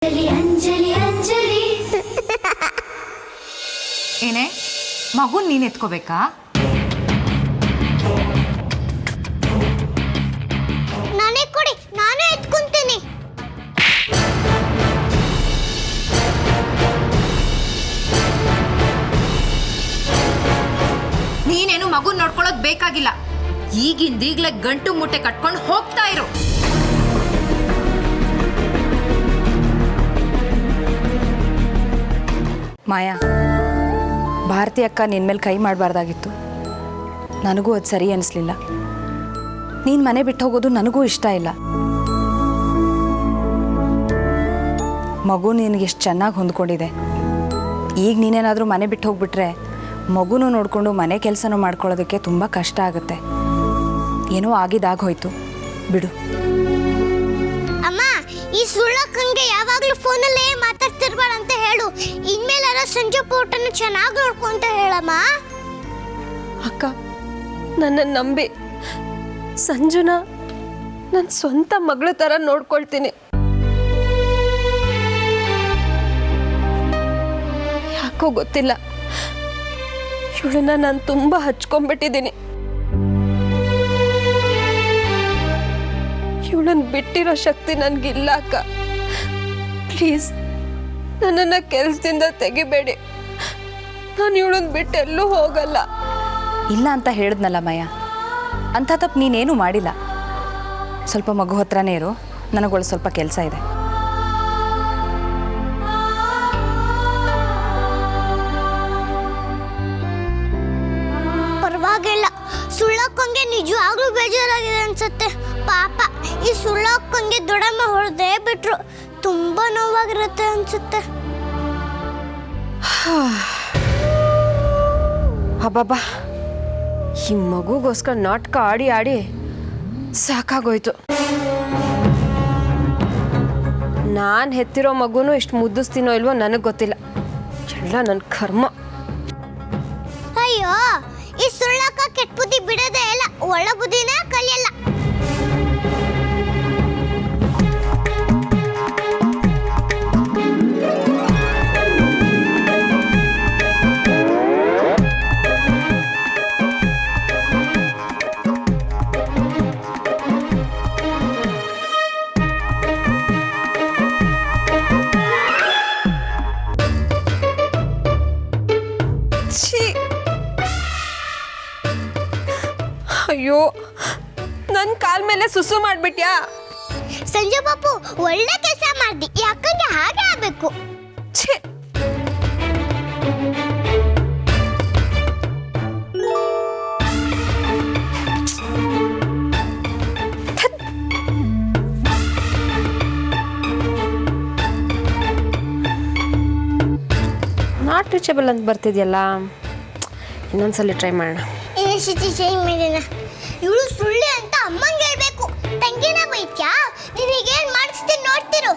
ಅಂಜಲಿ ಅಂಜಲಿ ಏನೇ ಮಗುನ್ ನೀನು ಎತ್ಕೋಬೇಕಾ? ನಾನೇ ಕೊಡಿ, ನಾನೇ ಎತ್ಕೊಂತೀನಿ. ನೀನೇನು ಮಗುನ್ ನೋಡ್ಕೊಳ್ಳೋದು ಬೇಕಾಗಿಲ್ಲ. ಈಗಿಂದೀಗ್ಲೇ ಗಂಟು ಮುಟ್ಟೆ ಕಟ್ಕೊಂಡು ಹೋಗ್ತಾ ಇರು. ಮಾಯಾ, ಭಾರತಿ ಅಕ್ಕ ನಿನ್ನ ಮೇಲೆ ಕೈ ಮಾಡಬಾರ್ದಾಗಿತ್ತು. ನನಗೂ ಅದು ಸರಿ ಅನಿಸ್ಲಿಲ್ಲ. ನೀನು ಮನೆ ಬಿಟ್ಟು ಹೋಗೋದು ನನಗೂ ಇಷ್ಟ ಇಲ್ಲ. ಮಗು ನಿನಗೆ ಎಷ್ಟು ಚೆನ್ನಾಗಿ ಹೊಂದ್ಕೊಂಡಿದೆ. ಈಗ ನೀನೇನಾದರೂ ಮನೆ ಬಿಟ್ಟು ಹೋಗ್ಬಿಟ್ರೆ ಮಗುನೂ ನೋಡಿಕೊಂಡು ಮನೆ ಕೆಲಸನೂ ಮಾಡ್ಕೊಳ್ಳೋದಕ್ಕೆ ತುಂಬ ಕಷ್ಟ ಆಗುತ್ತೆ. ಏನೋ ಆಗಿದ್ದಾಗೋಯ್ತು, ಬಿಡು. ಅಮ್ಮ, ಈ ಸುಳ್ಳಕ್ಕಂಗೆ ಯಾವಾಗಲೂ ಫೋನಲ್ಲೇ ಮಾತಾಡ್ತಿರ್ಬಾರ್ದು ಅಂತ ಹೇಳು. ಇನ್ಮೇಲಾರ ಸಂಜು ಪೋಟನ್ನು ಚೆನ್ನಾಗಿ ನೋಡ್ಕೊಂತ ಹೇಳಮ್ಮ. ಅಕ್ಕ, ನನ್ನ ನಂಬಿ ಸಂಜುನ ನನ್ನ ಸ್ವಂತ ಮಗಳ ಥರ ನೋಡ್ಕೊಳ್ತೀನಿ. ಯಾಕೋ ಗೊತ್ತಿಲ್ಲ, ಇವಳನ್ನ ನಾನು ತುಂಬ ಹಚ್ಕೊಂಡ್ಬಿಟ್ಟಿದ್ದೀನಿ. ಇವಳನ್ನ ಬಿಟ್ಟಿರೋ ಶಕ್ತಿ ನನಗಿಲ್ಲ ಅಕ್ಕ. ಪ್ಲೀಸ್ ನನ್ನನ್ನು ಕೆಲಸದಿಂದ ತೆಗಿಬೇಡಿ. ನಾನು ಇವಳನ್ನ ಬಿಟ್ಟು ಎಲ್ಲೂ ಹೋಗಲ್ಲ. ಇಲ್ಲ ಅಂತ ಹೇಳಿದ್ನಲ್ಲ ಮಯ, ಅಂಥ ತಪ್ಪು ನೀನೇನೂ ಮಾಡಿಲ್ಲ. ಸ್ವಲ್ಪ ಮಗು ಹತ್ರನೇ ಇರು, ನನಗೊಳ್ಳೆ ಸ್ವಲ್ಪ ಕೆಲಸ ಇದೆ. ಪರವಾಗಿಲ್ಲ, ಸುಳ್ಳಕ್ಕಂಗೆ ನಿಜವಾಗ್ಲೂ ಬೇಜಾರಾಗಿದೆ ಅನ್ಸುತ್ತೆ. ಪಾಪ, ಈ ಸುಳ್ಳಕ್ಕಂಗೆ ದೊಡ್ಡಮ್ಮ ಹೊಡೆದೇ ಬಿಟ್ರು. ತುಂಬಾ ನೋವಾಗಿರುತ್ತೆ ಅನ್ಸುತ್ತೆ. ಅಬ್ಬಬ್ಬಾ, ಈ ಮಗುಗೋಸ್ಕರ ನಾಟಕ ಆಡಿ ಆಡಿ ಸಾಕಾಗೋಯ್ತು. ನಾನು ಹೆತ್ತಿರೋ ಮಗುನೂ ಇಷ್ಟು ಮುದ್ದಿಸ್ತೀನೋ ಇಲ್ವೋ ನನಗೆ ಗೊತ್ತಿಲ್ಲ. ಎಲ್ಲ ನನ್ನ ಕರ್ಮ. ಅಯ್ಯೋ, ಈ ಸುಳ್ಳಕ್ಕ ಕೆಟ್ಟ ಬುದ್ಧಿ ಬಿಡೋದೇ ಇಲ್ಲ, ಒಳ್ಳ ಬುದ್ಧಿನೇ ಕಲಿಯಲ್ಲ. ಅಯ್ಯೋ, ನನ್ನ ಕಾಲ್ ಮೇಲೆ ಸುಸು ಮಾಡ್ಬಿಟ್ಯಾ? ಸಂಜು ಪಾಪು, ಒಳ್ಳೆ ಕೆಲಸ ಮಾಡ್ದಿ. ಯಾಕಂದ್ರೆ ಹಾಗೆ ಆಗ್ಬೇಕು. ಛೇ, ನಾಟ್ ರೀಚಬಲ್ ಅಂತ ಬರ್ತಿದ್ಯಲ್ಲ, ಇನ್ನೊಂದ್ಸಲ ಟ್ರೈ ಮಾಡೋಣ. ಇವಳು ಸುಳ್ಳಿ ಅಂತ ಅಮ್ಮಂಗೆ ಹೇಳ್ಬೇಕು. ತಂಗಿನ ಬೈತ್ಯಾ? ನಿನಗೇನ್ ಮಾಡಿಸ್ತೀನಿ ನೋಡ್ತಿರು.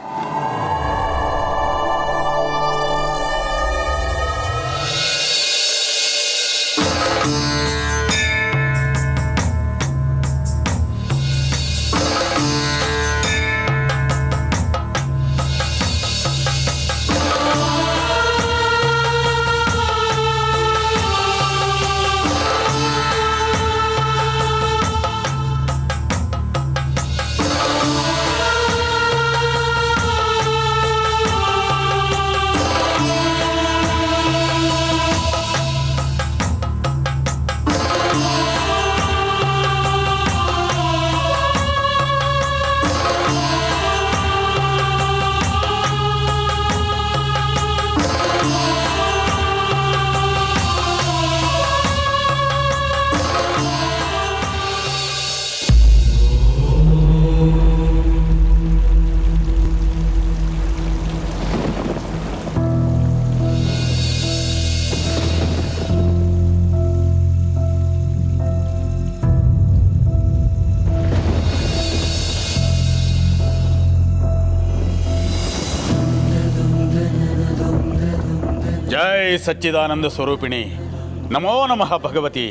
जय सच्चिदानंद स्वरूपिणी नमो नमः भगवती।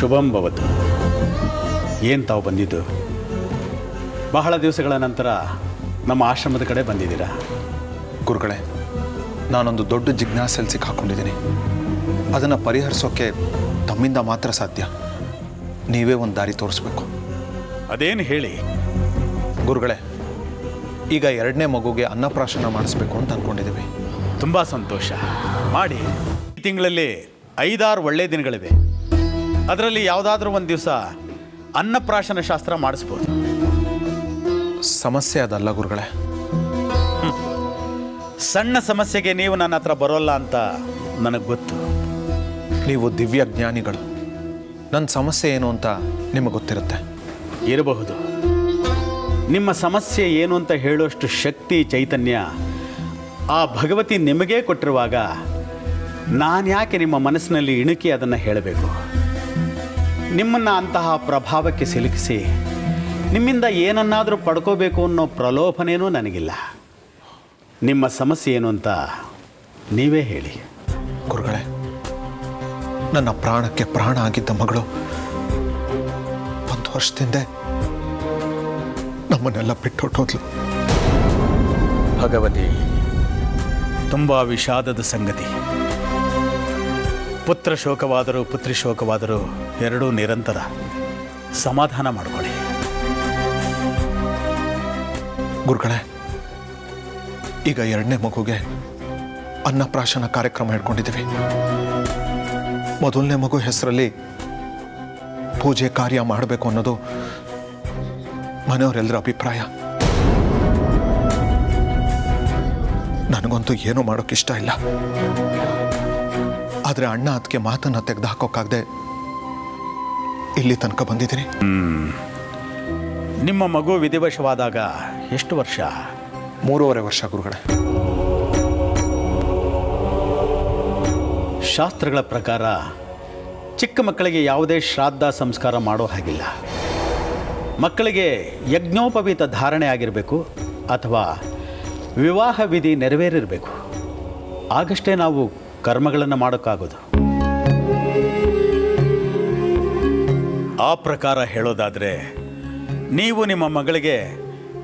ಶುಭಂ ಭವತು. ಏನು ತಾವು ಬಂದಿದ್ದು? ಬಹಳ ದಿವಸಗಳ ನಂತರ ನಮ್ಮ ಆಶ್ರಮದ ಕಡೆ ಬಂದಿದ್ದೀರಾ. ಗುರುಗಳೇ, ನಾನೊಂದು ದೊಡ್ಡ ಜಿಜ್ಞಾಸೆಯಲ್ಲಿ ಸಿಕ್ಕಾಕೊಂಡಿದ್ದೀನಿ. ಅದನ್ನು ಪರಿಹರಿಸೋಕ್ಕೆ ತಮ್ಮಿಂದ ಮಾತ್ರ ಸಾಧ್ಯ. ನೀವೇ ಒಂದು ದಾರಿ ತೋರಿಸ್ಬೇಕು. ಅದೇನು ಹೇಳಿ. ಗುರುಗಳೇ, ಈಗ 2ನೇ ಮಗುಗೆ ಅನ್ನಪ್ರಾಶನ ಮಾಡಿಸ್ಬೇಕು ಅಂತ ಅಂದ್ಕೊಂಡಿದ್ದೀವಿ. ತುಂಬ ಸಂತೋಷ, ಮಾಡಿ. ಈ ತಿಂಗಳಲ್ಲಿ 5-6 ಒಳ್ಳೆಯ ದಿನಗಳಿವೆ. ಅದರಲ್ಲಿ ಯಾವುದಾದ್ರೂ ಒಂದು ದಿವಸ ಅನ್ನಪ್ರಾಶನ ಶಾಸ್ತ್ರ ಮಾಡಿಸ್ಬೋದು. ಸಮಸ್ಯೆ ಅದಲ್ಲ ಗುರುಗಳೇ. ಸಣ್ಣ ಸಮಸ್ಯೆಗೆ ನೀವು ನನ್ನ ಹತ್ರ ಬರೋಲ್ಲ ಅಂತ ನನಗೆ ಗೊತ್ತು. ನೀವು ದಿವ್ಯ ಜ್ಞಾನಿಗಳು. ನನ್ನ ಸಮಸ್ಯೆ ಏನು ಅಂತ ನಿಮಗೆ ಗೊತ್ತಿರುತ್ತೆ. ಇರಬಹುದು. ನಿಮ್ಮ ಸಮಸ್ಯೆ ಏನು ಅಂತ ಹೇಳುವಷ್ಟು ಶಕ್ತಿ, ಚೈತನ್ಯ ಆ ಭಗವತಿ ನಿಮಗೇ ಕೊಟ್ಟಿರುವಾಗ ನಾನು ಯಾಕೆ ನಿಮ್ಮ ಮನಸ್ಸಿನಲ್ಲಿ ಇಣುಕಿ ಅದನ್ನು ಹೇಳಬೇಕು? ನಿಮ್ಮನ್ನು ಅಂತಹ ಪ್ರಭಾವಕ್ಕೆ ಸಿಲುಕಿಸಿ ನಿಮ್ಮಿಂದ ಏನನ್ನಾದರೂ ಪಡ್ಕೋಬೇಕು ಅನ್ನೋ ಪ್ರಲೋಭನೇನೂ ನನಗಿಲ್ಲ. ನಿಮ್ಮ ಸಮಸ್ಯೆ ಏನು ಅಂತ ನೀವೇ ಹೇಳಿ. ಗುರುಗಳೇ, ನನ್ನ ಪ್ರಾಣಕ್ಕೆ ಪ್ರಾಣ ಆಗಿದ್ದ ಮಗಳು 1 ವರ್ಷದಿಂದ ನಮ್ಮನ್ನೆಲ್ಲ ಬಿಟ್ಟೊಟ್ಟೋದ್ಲು. ಭಗವತಿ, ತುಂಬ ವಿಷಾದದ ಸಂಗತಿ. ಪುತ್ರ ಶೋಕವಾದರೂ ಪುತ್ರಿ ಶೋಕವಾದರೂ ಎರಡೂ ನಿರಂತರ. ಸಮಾಧಾನ ಮಾಡಿಕೊಳ್ಳಿ. ಗುರುಗಳೇ, ಈಗ 2ನೇ ಮಗುಗೆ ಅನ್ನಪ್ರಾಶನ ಕಾರ್ಯಕ್ರಮ ಇಟ್ಕೊಂಡಿದ್ದೀವಿ. ಮೊದಲನೇ ಮಗು ಹೆಸರಲ್ಲಿ ಪೂಜೆ ಕಾರ್ಯ ಮಾಡಬೇಕು ಅನ್ನೋದು ಮನೆಯವರೆಲ್ಲರ ಅಭಿಪ್ರಾಯ. ನನಗಂತೂ ಏನೂ ಮಾಡೋಕೆ ಇಷ್ಟ ಇಲ್ಲ. ಆದರೆ ಅಣ್ಣ ಅದಕ್ಕೆ ಮಾತನ್ನು ತೆಗೆದುಹಾಕೋಕ್ಕಾಗದೆ ಇಲ್ಲಿ ತನಕ ಬಂದಿದ್ದೀನಿ. ನಿಮ್ಮ ಮಗು ವಿಧಿವಶವಾದಾಗ ಎಷ್ಟು ವರ್ಷ? 3.5 ವರ್ಷ ಗುರುಗಳೇ. ಶಾಸ್ತ್ರಗಳ ಪ್ರಕಾರ ಚಿಕ್ಕ ಮಕ್ಕಳಿಗೆ ಯಾವುದೇ ಶ್ರಾದ್ದ ಸಂಸ್ಕಾರ ಮಾಡೋ ಹಾಗಿಲ್ಲ. ಮಕ್ಕಳಿಗೆ ಯಜ್ಞೋಪವೀತ ಧಾರಣೆ ಆಗಿರಬೇಕು ಅಥವಾ ವಿವಾಹ ವಿಧಿ ನೆರವೇರಿರಬೇಕು. ಆಗಷ್ಟೇ ನಾವು ಕರ್ಮಗಳನ್ನು ಮಾಡೋಕ್ಕಾಗೋದು. ಆ ಪ್ರಕಾರ ಹೇಳೋದಾದರೆ ನೀವು ನಿಮ್ಮ ಮಗಳಿಗೆ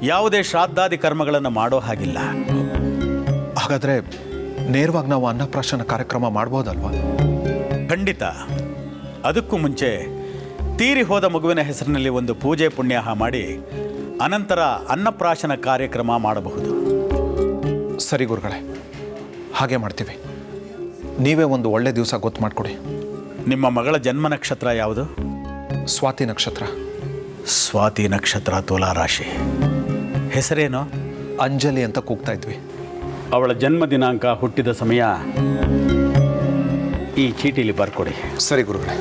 ಯಾವುದೇ ಶ್ರಾದ್ದಾದಿ ಕರ್ಮಗಳನ್ನು ಮಾಡೋ ಹಾಗಿಲ್ಲ. ಹಾಗಾದರೆ ನೇರವಾಗಿ ನಾವು ಅನ್ನಪ್ರಾಶನ ಕಾರ್ಯಕ್ರಮ ಮಾಡ್ಬೋದಲ್ವಾ? ಖಂಡಿತ. ಅದಕ್ಕೂ ಮುಂಚೆ ತೀರಿ ಹೋದ ಮಗುವಿನ ಹೆಸರಿನಲ್ಲಿ ಒಂದು ಪೂಜೆ ಪುಣ್ಯಾಹ ಮಾಡಿ ಅನಂತರ ಅನ್ನಪ್ರಾಶನ ಕಾರ್ಯಕ್ರಮ ಮಾಡಬಹುದು. ಸರಿ ಗುರುಗಳೇ, ಹಾಗೆ ಮಾಡ್ತೀವಿ. ನೀವೇ ಒಂದು ಒಳ್ಳೆ ದಿವಸ ಗೊತ್ತು ಮಾಡಿಕೊಡಿ. ನಿಮ್ಮ ಮಗಳ ಜನ್ಮ ನಕ್ಷತ್ರ ಯಾವುದು? ಸ್ವಾತಿ ನಕ್ಷತ್ರ. ಸ್ವಾತಿ ನಕ್ಷತ್ರ, ತುಲಾ ರಾಶಿ. ಹೆಸರೇನು? ಅಂಜಲಿ ಅಂತ ಕೂಗ್ತಾ ಇದ್ವಿ. ಅವಳ ಜನ್ಮ ದಿನಾಂಕ, ಹುಟ್ಟಿದ ಸಮಯ ಈ ಚೀಟಿಲಿ ಬರ್ಕೊಡಿ. ಸರಿ ಗುರುಗಳೇ.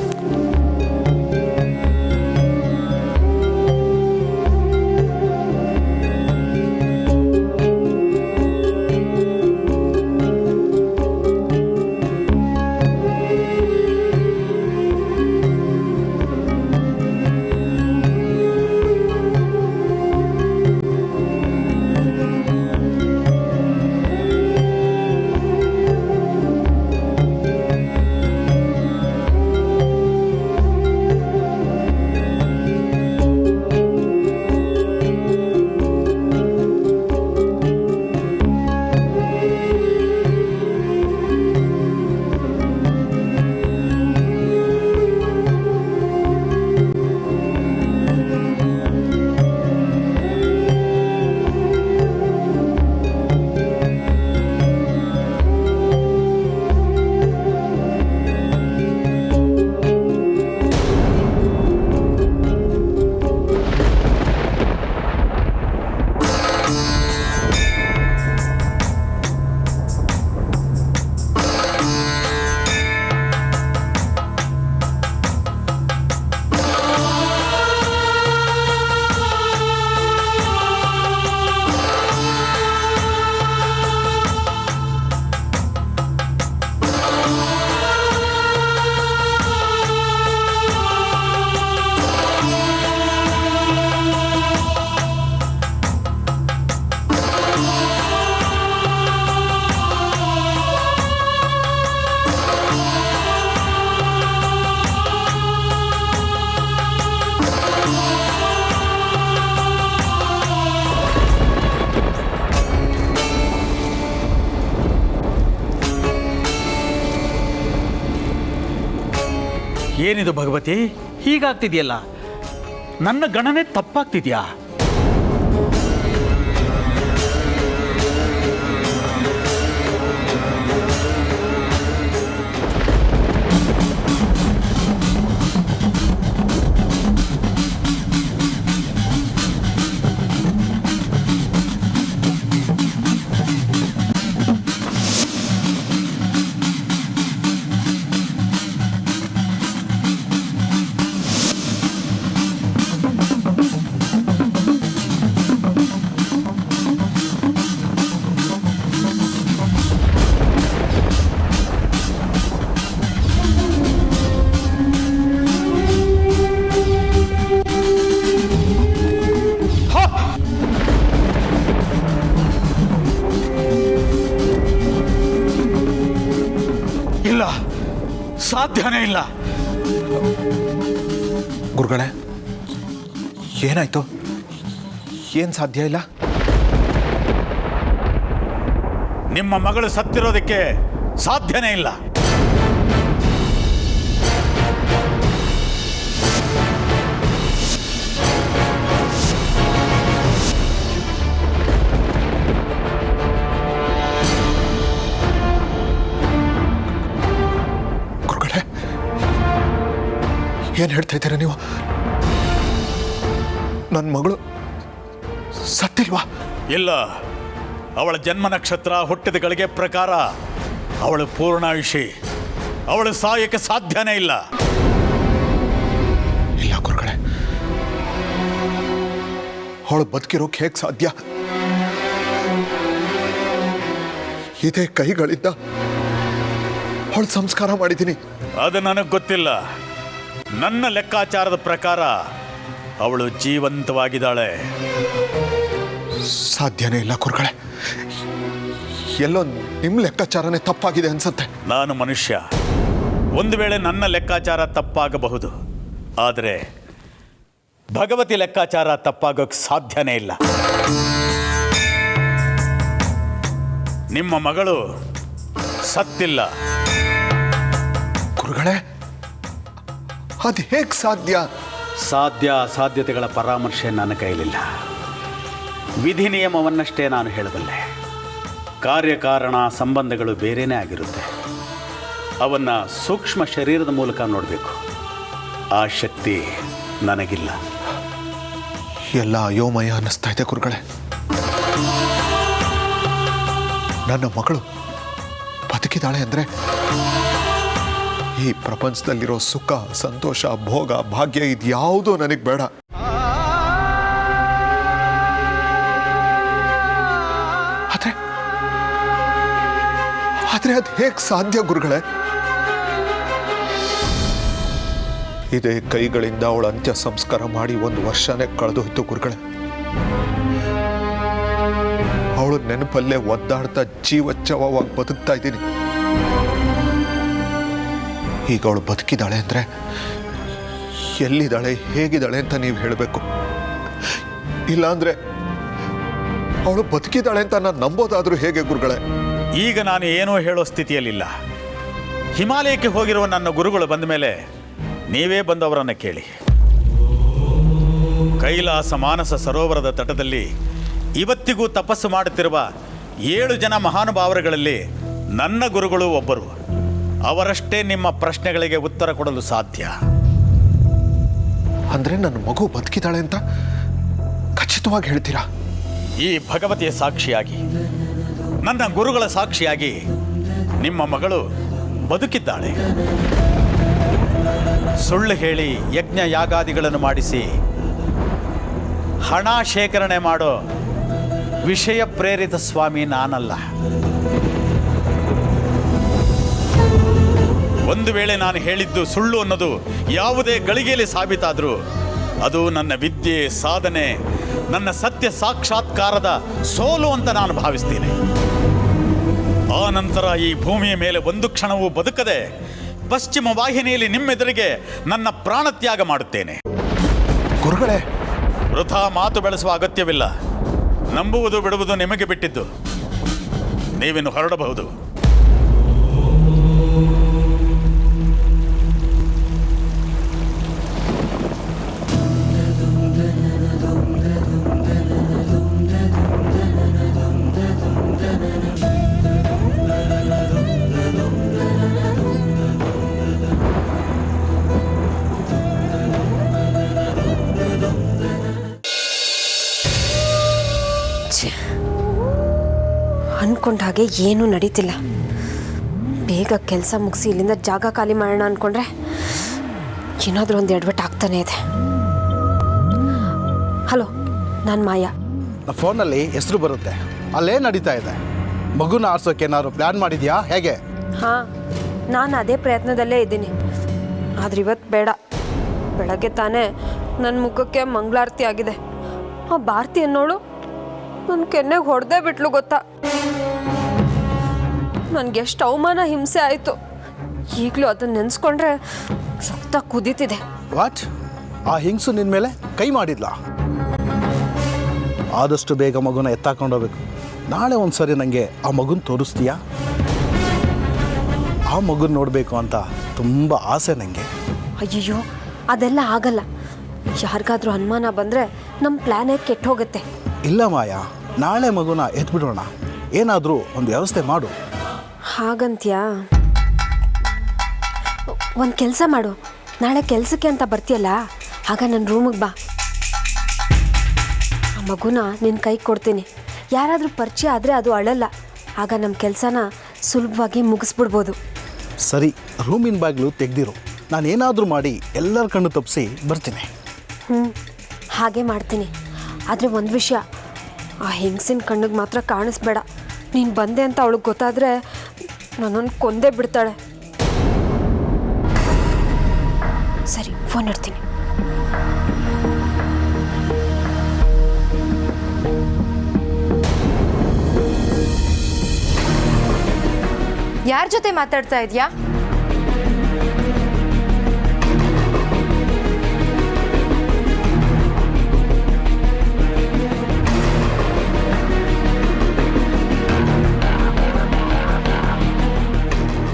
ಏನಿದು ಭಗವತಿ, ಹೀಗಾಗ್ತಿದೆಯಲ್ಲ? ನನ್ನ ಗಣನೆ ತಪ್ಪಾಗ್ತಿದ್ಯಾ? ಇಲ್ಲ, ಸಾಧ್ಯನೇ ಇಲ್ಲ. ಗುರುಗಳೇ, ಏನಾಯ್ತು? ಏನು ಸಾಧ್ಯ ಇಲ್ಲ? ನಿಮ್ಮ ಮಗಳು ಸತ್ತಿರೋದಕ್ಕೆ ಸಾಧ್ಯನೇ ಇಲ್ಲ. ಗುರುಗಳೇ, ಏನು ಹೇಳ್ತಾ ಇದ್ದೀರಾ ನೀವು? ನನ್ನ ಮಗಳು ಸತ್ತಿಲ್ವಾ? ಇಲ್ಲ, ಅವಳ ಜನ್ಮ ನಕ್ಷತ್ರ ಹುಟ್ಟಿದ ಗಳಿಗೆ ಪ್ರಕಾರ ಅವಳು ಪೂರ್ಣಾಯುಷಿ. ಅವಳು ಸಾಯಕ್ಕೆ ಸಾಧ್ಯನೇ ಇಲ್ಲ. ಇಲ್ಲ ಗುರುಗಳೇ, ಅವಳು ಬದುಕಿರೋಕೆ ಹೇಗೆ ಸಾಧ್ಯ? ಇದೇ ಕೈಗಳಿಂದ ಅವಳು ಸಂಸ್ಕಾರ ಮಾಡಿದ್ದೀನಿ. ಅದು ನನಗೆ ಗೊತ್ತಿಲ್ಲ. ನನ್ನ ಲೆಕ್ಕಾಚಾರದ ಪ್ರಕಾರ ಅವಳು ಜೀವಂತವಾಗಿದ್ದಾಳೆ. ಸಾಧ್ಯನೇ ಇಲ್ಲ ಗುರುಗಳೇ, ಎಲ್ಲೋ ನಿಮ್ಮ ಲೆಕ್ಕಾಚಾರನೇ ತಪ್ಪಾಗಿದೆ ಅನ್ಸುತ್ತೆ. ನಾನು ಮನುಷ್ಯ, ಒಂದು ವೇಳೆ ನನ್ನ ಲೆಕ್ಕಾಚಾರ ತಪ್ಪಾಗಬಹುದು, ಆದರೆ ಭಗವತಿ ಲೆಕ್ಕಾಚಾರ ತಪ್ಪಾಗೋಕ್ಕೆ ಸಾಧ್ಯನೇ ಇಲ್ಲ. ನಿಮ್ಮ ಮಗಳು ಸತ್ತಿಲ್ಲ. ಗುರುಗಳೇ, ಅದು ಹೇಗೆ ಸಾಧ್ಯ? ಸಾಧ್ಯ ಅಸಾಧ್ಯತೆಗಳ ಪರಾಮರ್ಶೆ ನನ್ನ ಕೈಲಿಲ್ಲ. ವಿಧಿ ನಿಯಮವನ್ನಷ್ಟೇ ನಾನು ಹೇಳಬಲ್ಲೆ. ಕಾರ್ಯಕಾರಣ ಸಂಬಂಧಗಳು ಬೇರೆಯೇ ಆಗಿರುತ್ತೆ. ಅವನ್ನು ಸೂಕ್ಷ್ಮ ಶರೀರದ ಮೂಲಕ ನೋಡಬೇಕು. ಆ ಶಕ್ತಿ ನನಗಿಲ್ಲ. ಎಲ್ಲ ಅಯೋಮಯ ಅನ್ನಿಸ್ತಾ ಇದೆ ಗುರುಗಳೇ. ನನ್ನ ಮಗಳು ಬದುಕಿದಾಳೆ ಅಂದರೆ ಈ ಪ್ರಪಂಚದಲ್ಲಿರೋ ಸುಖ, ಸಂತೋಷ, ಭೋಗ, ಭಾಗ್ಯ ಇದ್ಯಾವುದೂ ನನಗೆ ಬೇಡ. ಆದರೆ ಅದು ಹೇಗೆ ಸಾಧ್ಯ ಗುರುಗಳೇ? ಇದೇ ಕೈಗಳಿಂದ ಅವಳ ಅಂತ್ಯ ಸಂಸ್ಕಾರ ಮಾಡಿ 1 ವರ್ಷನೇ ಕಳೆದು ಹೋಯ್ತು ಗುರುಗಳೇ. ಅವಳು ನೆನಪಲ್ಲೇ ಒದ್ದಾಡ್ತಾ ಜೀವಚ್ಛವವಾಗಿ ಬದುಕ್ತಾ ಇದ್ದೀನಿ. ಈಗ ಅವಳು ಬದುಕಿದ್ದಾಳೆ ಅಂದರೆ ಎಲ್ಲಿದ್ದಾಳೆ, ಹೇಗಿದ್ದಾಳೆ ಅಂತ ನೀವು ಹೇಳಬೇಕು. ಇಲ್ಲಾಂದ್ರೆ ಅವಳು ಬದುಕಿದ್ದಾಳೆ ಅಂತ ನಾನು ನಂಬೋದಾದ್ರೂ ಹೇಗೆ ಗುರುಗಳೇ? ಈಗ ನಾನು ಏನೂ ಹೇಳೋ ಸ್ಥಿತಿಯಲ್ಲಿಲ್ಲ. ಹಿಮಾಲಯಕ್ಕೆ ಹೋಗಿರುವ ನನ್ನ ಗುರುಗಳು ಬಂದ ಮೇಲೆ ನೀವೇ ಬಂದವರನ್ನು ಕೇಳಿ. ಕೈಲಾಸ ಮಾನಸ ಸರೋವರದ ತಟದಲ್ಲಿ ಇವತ್ತಿಗೂ ತಪಸ್ಸು ಮಾಡುತ್ತಿರುವ 7 ಜನ ಮಹಾನುಭಾವರುಗಳಲ್ಲಿ ನನ್ನ ಗುರುಗಳು ಒಬ್ಬರು. ಅವರಷ್ಟೇ ನಿಮ್ಮ ಪ್ರಶ್ನೆಗಳಿಗೆ ಉತ್ತರ ಕೊಡಲು ಸಾಧ್ಯ. ಅಂದರೆ ನನ್ನ ಮಗು ಬದುಕಿದ್ದಾಳೆ ಅಂತ ಖಚಿತವಾಗಿ ಹೇಳ್ತೀರಾ? ಈ ಭಗವತಿಯ ಸಾಕ್ಷಿಯಾಗಿ, ನನ್ನ ಗುರುಗಳ ಸಾಕ್ಷಿಯಾಗಿ ನಿಮ್ಮ ಮಗಳು ಬದುಕಿದ್ದಾಳೆ. ಸುಳ್ಳು ಹೇಳಿ ಯಜ್ಞ ಯಾಗಾದಿಗಳನ್ನು ಮಾಡಿಸಿ ಹಣ ಶೇಖರಣೆ ಮಾಡೋ ವಿಷಯ ಪ್ರೇರಿತ ಸ್ವಾಮಿ ನಾನಲ್ಲ. ಒಂದು ವೇಳೆ ನಾನು ಹೇಳಿದ್ದು ಸುಳ್ಳು ಅನ್ನೋದು ಯಾವುದೇ ಗಳಿಗೆಯಲ್ಲಿ ಸಾಬೀತಾದರೂ ಅದು ನನ್ನ ವಿದ್ಯೆ, ಸಾಧನೆ, ನನ್ನ ಸತ್ಯ ಸಾಕ್ಷಾತ್ಕಾರದ ಸೋಲು ಅಂತ ನಾನು ಭಾವಿಸ್ತೀನಿ. ಆ ನಂತರ ಈ ಭೂಮಿಯ ಮೇಲೆ ಒಂದು ಕ್ಷಣವೂ ಬದುಕದೆ ಪಶ್ಚಿಮ ವಾಹಿನಿಯಲ್ಲಿ ನಿಮ್ಮೆದುರಿಗೆ ನನ್ನ ಪ್ರಾಣತ್ಯಾಗ ಮಾಡುತ್ತೇನೆ. ಗುರುಗಳೇ, ವೃಥಾ ಮಾತು ಬೆಳೆಸುವ ಅಗತ್ಯವಿಲ್ಲ. ನಂಬುವುದು ಬಿಡುವುದು ನಿಮಗೆ ಬಿಟ್ಟಿದ್ದು. ನೀವಿನ್ನು ಹೊರಡಬಹುದು. ಅಂದ್ಕೊಂಡ ಹಾಗೆ ಏನೂ ನಡೀತಿಲ್ಲ. ಬೇಗ ಕೆಲಸ ಮುಗಿಸಿ ಇಲ್ಲಿಂದ ಜಾಗ ಖಾಲಿ ಮಾಡೋಣ ಅಂದ್ಕೊಂಡ್ರೆ ಏನಾದರೂ ಒಂದು ಎಡವಟ್ಟು ಆಗ್ತಾನೆ ಇದೆ. ಹಲೋ, ನಾನು ಮಾಯಾ. ಫೋನಲ್ಲಿ ಹೆಸರು ಬರುತ್ತೆ, ಅಲ್ಲೇ ನಡೀತಾ ಇದೆ. ಮಗುನ ಆರ್ಸೋಕೆ ಏನಾದ್ರು ಪ್ಲ್ಯಾನ್ ಮಾಡಿದ್ಯಾ ಹೇಗೆ? ಹಾಂ, ನಾನು ಅದೇ ಪ್ರಯತ್ನದಲ್ಲೇ ಇದ್ದೀನಿ. ಆದರೆ ಇವತ್ತು ಬೇಡ. ಬೆಳಗ್ಗೆ ತಾನೇ ನನ್ನ ಮುಖಕ್ಕೆ ಮಂಗಳಾರತಿ ಆಗಿದೆ. ಆ ಭಾರತಿ ಅನ್ನೋಳು ನನ್ನ ಕೆನ್ನೆಗೆ ಹೊಡೆದೇ ಬಿಟ್ಲು ಗೊತ್ತಾ. ನನಗೆ ಎಷ್ಟು ಅವಮಾನ ಹಿಂಸೆ ಆಯಿತು. ಈಗಲೂ ಅದನ್ನು ನೆನೆಸ್ಕೊಂಡ್ರೆ ರಕ್ತ ಕುದೀತಿದೆ. ವಾಟ್? ಆ ಹಿಂಗ್ಸು ನಿನ್ನ ಮೇಲೆ ಕೈ ಮಾಡಿದ್ಲಾ? ಆದಷ್ಟು ಬೇಗ ಮಗುನ ಎತ್ತಾಕೊಂಡೋಗ್ಬೇಕು. ನಾಳೆ ಒಂದು ಸರಿ ನನಗೆ ಆ ಮಗುನ ತೋರಿಸ್ತೀಯಾ? ಆ ಮಗುನ ನೋಡಬೇಕು ಅಂತ ತುಂಬ ಆಸೆ ನನಗೆ. ಅಯ್ಯಯ್ಯೋ, ಅದೆಲ್ಲ ಆಗಲ್ಲ. ಯಾರಿಗಾದ್ರೂ ಅನುಮಾನ ಬಂದರೆ ನಮ್ಮ ಪ್ಲ್ಯಾನೇ ಕೆಟ್ಟು ಹೋಗುತ್ತೆ. ಇಲ್ಲ ಮಾಯಾ, ನಾಳೆ ಮಗುನ ಎತ್ಬಿಡೋಣ. ಏನಾದರೂ ಒಂದು ವ್ಯವಸ್ಥೆ ಮಾಡು. ಹಾಗಂತ್ಯಾ? ಒಂದು ಕೆಲಸ ಮಾಡು, ನಾಳೆ ಕೆಲಸಕ್ಕೆ ಅಂತ ಬರ್ತೀಯಲ್ಲ, ಆಗ ನನ್ನ ರೂಮಿಗೆ ಬಾ. ಆ ಮಗುನ ನಿನ್ನ ಕೈಗೆ ಕೊಡ್ತೀನಿ. ಯಾರಾದರೂ ಪರಿಚಯ ಆದರೆ ಅದು ಅಳಲ್ಲ. ಆಗ ನಮ್ಮ ಕೆಲಸನ ಸುಲಭವಾಗಿ ಮುಗಿಸ್ಬಿಡ್ಬೋದು. ಸರಿ, ರೂಮಿನ ಬಾಗಿಲು ತೆಗೆದಿರು. ನಾನೇನಾದರೂ ಮಾಡಿ ಎಲ್ಲರ ಕಣ್ಣು ತಪ್ಪಿಸಿ ಬರ್ತೀನಿ. ಹಾಗೆ ಮಾಡ್ತೀನಿ. ಆದರೆ ಒಂದು ವಿಷಯ, ಆ ಹೆಂಗಸಿನ ಕಣ್ಣಿಗೆ ಮಾತ್ರ ಕಾಣಿಸ್ಬೇಡ. ನೀನು ಬಂದೆ ಅಂತ ಅವಳಿಗೆ ಗೊತ್ತಾದರೆ ನನ್ನನ್ನು ಕೊಂದೇ ಬಿಡ್ತಾಳೆ. ಸರಿ, ಫೋನ್ ಇಡ್ತೀನಿ. ಯಾರ ಜೊತೆ ಮಾತಾಡ್ತಾ ಇದೆಯಾ?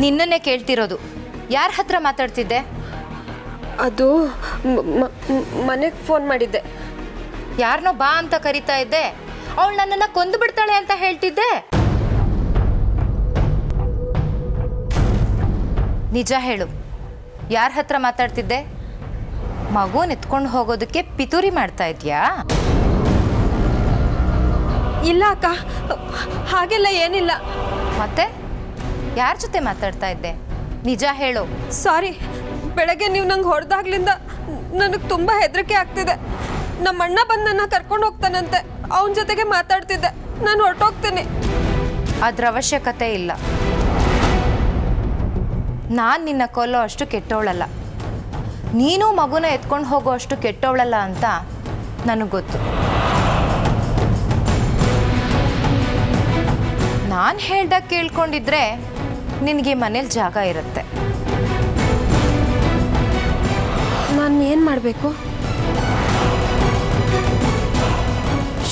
ನಿನ್ನನ್ನೇ ಕೇಳ್ತಿರೋದು. ಯಾರ ಹತ್ರ ಮಾತಾಡ್ತಿದ್ದೆ? ಅದು ಮನೆಗೆ ಫೋನ್ ಮಾಡಿದ್ದೆ. ಯಾರನ್ನೋ ಬಾ ಅಂತ ಕರಿತಾ ಇದ್ದೆ. ಅವಳು ನನ್ನನ್ನು ಕೊಂದು ಬಿಡ್ತಾಳೆ ಅಂತ ಹೇಳ್ತಿದ್ದೆ. ನಿಜ ಹೇಳು, ಯಾರ ಹತ್ರ ಮಾತಾಡ್ತಿದ್ದೆ? ಮಗುನ ಎತ್ಕೊಂಡು ಹೋಗೋದಕ್ಕೆ ಪಿತೂರಿ ಮಾಡ್ತಾ ಇದೆಯಾ? ಇಲ್ಲ ಅಕ್ಕ, ಹಾಗೆಲ್ಲ ಏನಿಲ್ಲ. ಮತ್ತೆ ಯಾರ ಜೊತೆ ಮಾತಾಡ್ತಾ ಇದ್ದೆ? ನಿಜ ಹೇಳು. ಸಾರಿ, ಬೆಳಗ್ಗೆ ನೀವು ನಂಗೆ ಹೊಡೆದಾಗ್ಲಿಂದ ನನಗೆ ತುಂಬ ಹೆದರಿಕೆ ಆಗ್ತಿದೆ. ನಮ್ಮ ಅಣ್ಣ ಬಂದು ನನ್ನ ಕರ್ಕೊಂಡು ಹೋಗ್ತಾನಂತೆ. ಅವನ ಜೊತೆಗೆ ಮಾತಾಡ್ತಿದ್ದೆ. ನಾನು ಹೊರಟೋಗ್ತೀನಿ. ಅದ್ರ ಅವಶ್ಯಕತೆ ಇಲ್ಲ. ನಾನು ನಿನ್ನ ಕೊಲ್ಲೋ ಅಷ್ಟು ಕೆಟ್ಟವಳಲ್ಲ. ನೀನು ಮಗುನ ಎತ್ಕೊಂಡು ಹೋಗೋ ಅಷ್ಟು ಕೆಟ್ಟವಳಲ್ಲ ಅಂತ ನನಗೆ ಗೊತ್ತು. ನಾನು ಹೇಳ್ದಾಗ ಕೇಳ್ಕೊಂಡಿದ್ರೆ ನಿನಗೆ ಮನೇಲಿ ಜಾಗ ಇರುತ್ತೆ. ನಾನು ಏನು ಮಾಡಬೇಕು?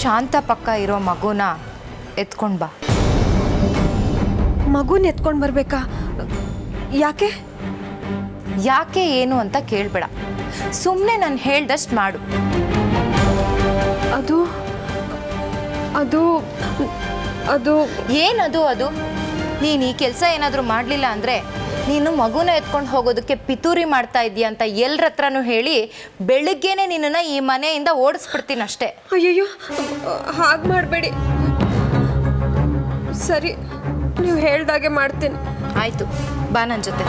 ಶಾಂತ ಪಕ್ಕ ಇರೋ ಮಗುನ ಎತ್ಕೊಂಡು ಬಾ. ಮಗುನ ಎತ್ಕೊಂಡು ಬರಬೇಕಾ? ಯಾಕೆ? ಯಾಕೆ ಏನು ಅಂತ ಕೇಳಬೇಡ. ಸುಮ್ಮನೆ ನಾನು ಹೇಳ್ದಷ್ಟು ಮಾಡು. ಅದು ಅದು ಅದು ಏನದು? ಅದು ನೀನು ಈ ಕೆಲಸ ಏನಾದರೂ ಮಾಡಲಿಲ್ಲ ಅಂದರೆ ನೀನು ಮಗುನ ಎತ್ಕೊಂಡು ಹೋಗೋದಕ್ಕೆ ಪಿತೂರಿ ಮಾಡ್ತಾ ಇದೀಯ ಅಂತ ಎಲ್ಲರ ಹತ್ರನೂ ಹೇಳಿ ಬೆಳಗ್ಗೆನೆ ನಿನ್ನನ್ನು ಈ ಮನೆಯಿಂದ ಓಡಿಸ್ಬಿಡ್ತೀನಿ ಅಷ್ಟೇ. ಅಯ್ಯಯ್ಯೋ, ಹಾಗೆ ಮಾಡಬೇಡಿ. ಸರಿ, ನೀವು ಹೇಳ್ದಾಗೆ ಮಾಡ್ತೀನಿ. ಆಯಿತು, ಬಾ ನನ್ನ ಜೊತೆ.